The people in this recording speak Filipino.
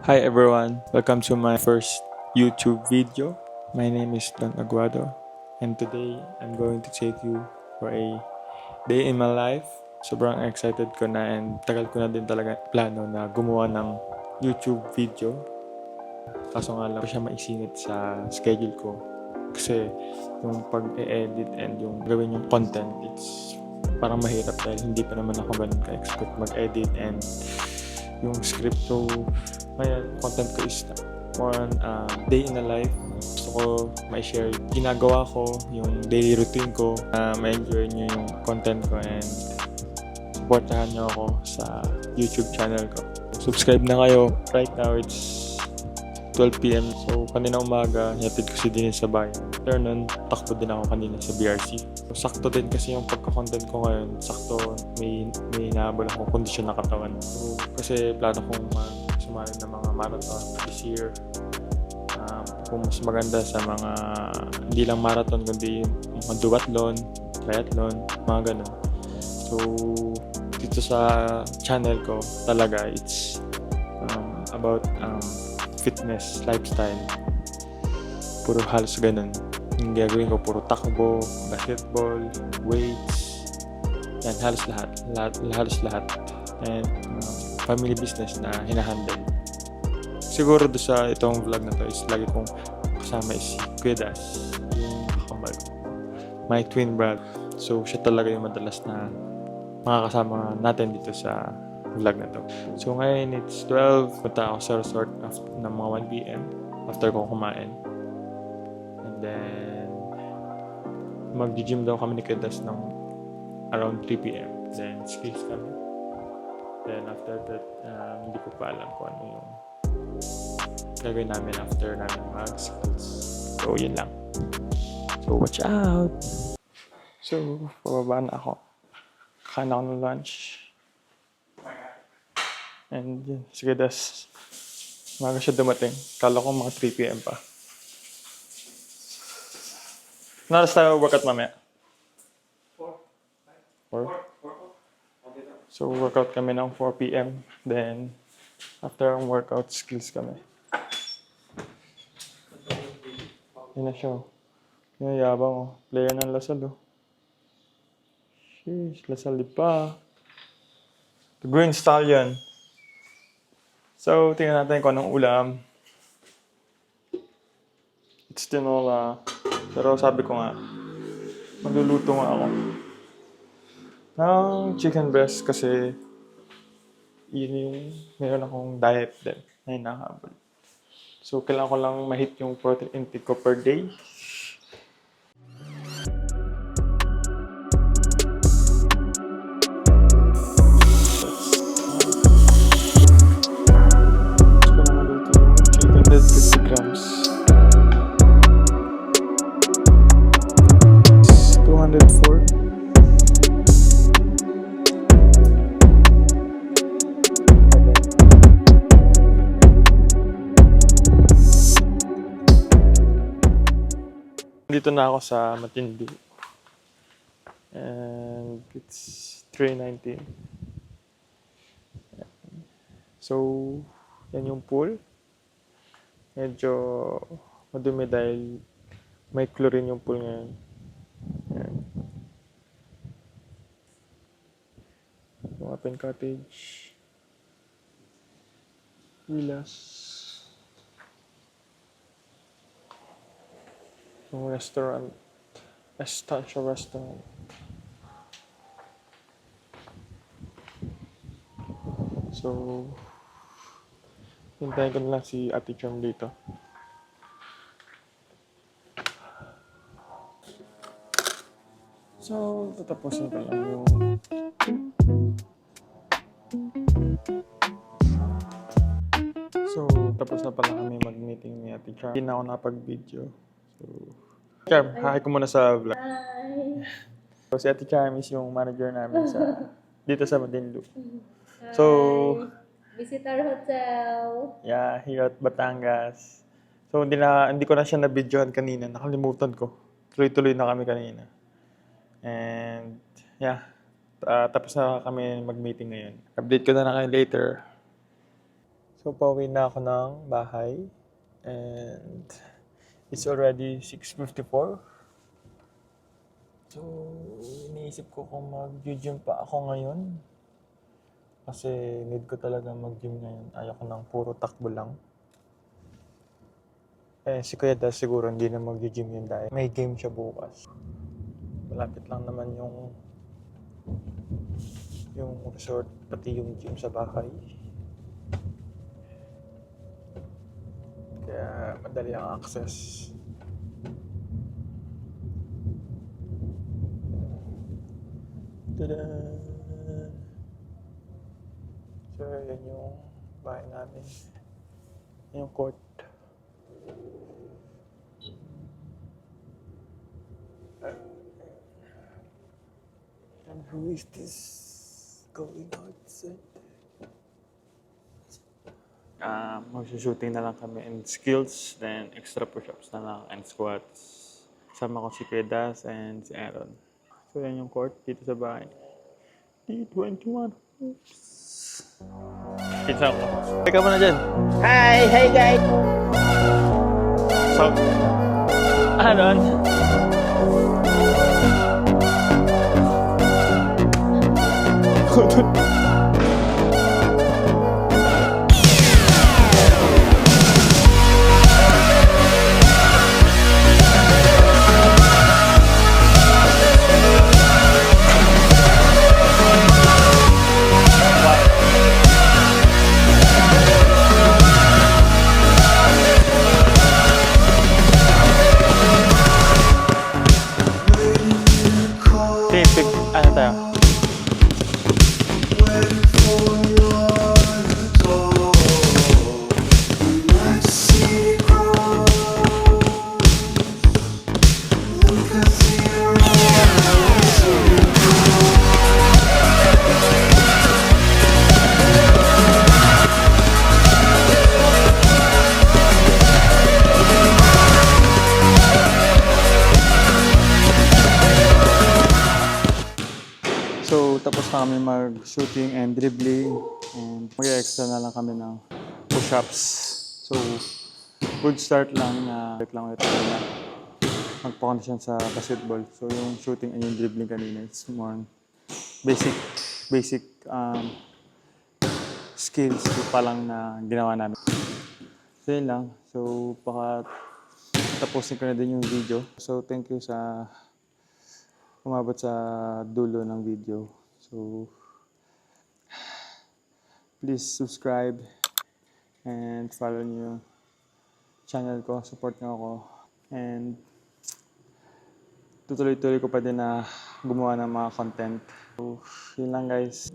Hi everyone, welcome to my first YouTube video. My name is Don Aguado and today I'm going to take you for a day in my life. Sobrang excited ko na and tagal ko na din talaga plano na gumawa ng YouTube video. Kaso nga lang ko siya maisingit sa schedule ko. Kasi yung pag-e-edit and yung gawin yung content, it's parang mahirap dahil hindi pa naman ako ganun ka-expert mag-edit and yung script. So, ngayon, content ko is more on day in the life. Gusto ko ma-share ginagawa ko, yung daily routine ko, ma-enjoy nyo yung content ko and supportahan nyo ako sa YouTube channel ko. Subscribe na kayo. Right now, it's 12 p.m. So, kanina umaga, yatid ko si Denise sa bayan. After nun, takbo din ako kanina sa BRC. So, sakto din kasi yung pagka-content ko ngayon. Sakto, may nahabol akong kondisyon na katawan. So, kasi plano kong sumali ng mga marathon this year. Kung mas maganda sa mga, hindi lang marathon, kundi mga duathlon, triathlon, mga ganun. So, dito sa channel ko, talaga, it's about fitness, lifestyle. Puro halos ganun. Yung gagawin ko, puro takbo, basketball, weights. Yan, halos lahat. Halos lahat. And family business na hinahandle. Siguro doon sa itong vlog na to is lagi kong kasama is si Kuya Das, yung kakambal ko. My twin brother. So, siya talaga yung madalas na makakasama natin dito sa vlog na to. So ngayon it's 12, punta ako sa resort ng mga 1 p.m. after ko kumain. And then mag-gym daw kami ni Kedas ng around 3 p.m. Then skills kami. Then after that, hindi ko pa alam kung ano yung gagawin namin after namin mag-skills. So yun lang. So watch out! So pababa na ako. Kakain ako ng lunch. And yun, sige das. Umaga siya dumating. Kala ko mga 3 p.m. pa. Naras tayo workout mamaya? 4? So workout kami ng 4 p.m. Then after ang workout, skills kami. Yun na siya. Yung yabang player ng Lasal oh. Sheesh, Lasal di pa. The Green Stallion. So, tingnan natin kung anong ulam. It's tinola. Pero sabi ko nga, magluluto nga ako ng chicken breast kasi yun yung meron akong diet din na hinahabol. So, kailangan ko lang ma-hit yung protein intake ko per day. Dito na ako sa Matindu. And it's 3:19. So, yan yung pool. Medyo madumi dahil may chlorine yung pool ngayon. Yan. Yung open cottage. Villas. Yung restaurant. Estancia restaurant. So, hintayin ko na lang si Ate Cham dito. So, tatapusin ko lang yung tapos na pala kami mag-meeting ni Ate Cham. Hindi na ako napag-video. So, Cham, hi ko muna sa vlog. Hi! So, si Ate Cham is yung manager namin dito sa Matinlu. Hi! So, Visit our hotel! yeah, here at Batangas. So, hindi ko na siya na-videohan kanina. Nakalimutan ko. Tuloy-tuloy na kami kanina. And, yeah. Tapos na kami mag-meeting ngayon. Update ko na kayo later. So, pauwi na ako ng bahay. And it's already 6:54. So, iniisip ko kung mag-gym pa ako ngayon. Kasi need ko talaga mag-gym ngayon. Ayoko ng puro takbo lang. Si Kuya Das siguro hindi na mag-gym yun dahil may game siya bukas. Malapit lang naman yung resort, pati yung gym sa bahay. Kaya madali ang access. Tada! So, yan yung bahay namin. Yan yung court. And who is this going outside? Magsushooting na lang kami and skills, then extra push-ups na lang and squats. Sama ko si Kuya Das and si Aaron. So yan yung court dito sa bahay. D21. Oops. Pizza ko. Teka mo na dyan. Hi! Hey guys! So, Aaron. Ano tayo? So, tapos na kami mag-shooting and dribbling and mag-extra na lang kami ng push-ups. So, good start lang na break lang ulit kami na magpa-condition sa basketball. So, yung shooting and yung dribbling kanina, it's more basic skills pa lang na ginawa namin. So, yun lang. So, baka tapusin ko na din yung video. So, thank you sa umabot sa dulo ng video. So, please subscribe and follow niyo yung channel ko. Support niyo ako. And tutuloy-tuloy ko pa din na gumawa ng mga content. So, yun lang guys.